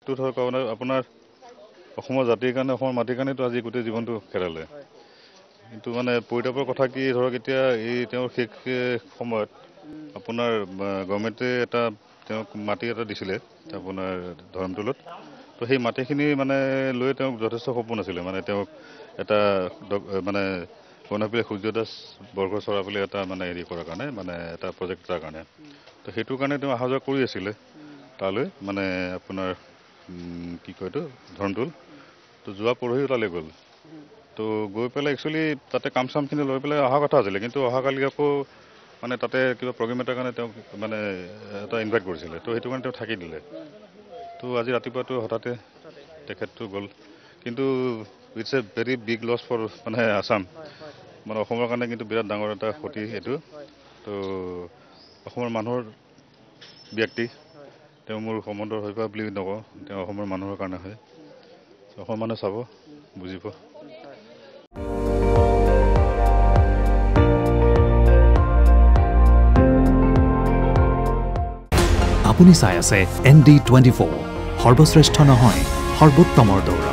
টো ধৰক আপোনাৰ অসমৰ জাতিৰ কাৰণে অসমৰ মাটিৰ কাৰণেতো আজি গোটেই জীৱনটো খেলালে কিন্তু মানে পৰিতাপৰ কথা কি ধৰক এতিয়া এই তেওঁৰ শেষ সময়ত আপোনাৰ গভৰ্ণমেণ্টে এটা তেওঁক মাটি এটা দিছিলে আপোনাৰ ধৰ্মতলত তো সেই মাটিখিনি মানে লৈ তেওঁক যথেষ্ট সপোন আছিলে মানে তেওঁক এটা মানে বনাপিলে সূৰ্য দাস বৰ্গ চৰাবলৈ এটা মানে হেৰি কৰাৰ কাৰণে মানে এটা প্ৰজেক্ট এটাৰ কাৰণে তো সেইটো কাৰণে তেওঁ অহা যোৱা কৰি আছিলে তালৈ মানে আপোনাৰ কি কয় এইটো ধৰ্মটোল তো যোৱা পৰহি তালৈ গ'ল তো গৈ পেলাই একচুৱেলি তাতে কাম চামখিনি লৈ পেলাই অহা কথা আছিলে কিন্তু অহাকালি আকৌ মানে তাতে কিবা প্ৰগ্ৰেম এটাৰ কাৰণে তেওঁক মানে এটা ইনভাইট কৰিছিলে তো সেইটো কাৰণে তেওঁ থাকি দিলে তো আজি ৰাতিপুৱাটো হঠাতে তেখেতটো গ'ল কিন্তু it's a very big loss for মানে আছাম মানে অসমৰ কাৰণে কিন্তু বিৰাট ডাঙৰ এটা ক্ষতি এইটো তো অসমৰ মানুহৰ ব্যক্তি তেওঁ মোৰ সম্বন্ধৰ হৈ পোৱা বুলি নকওঁ তেওঁ অসমৰ মানুহৰ কাৰণে হয় অসমৰ মানুহে চাব বুজিব আপুনি চাই আছে ND24 সৰ্বশ্ৰেষ্ঠ নহয় সৰ্বোত্তমৰ দৌৰ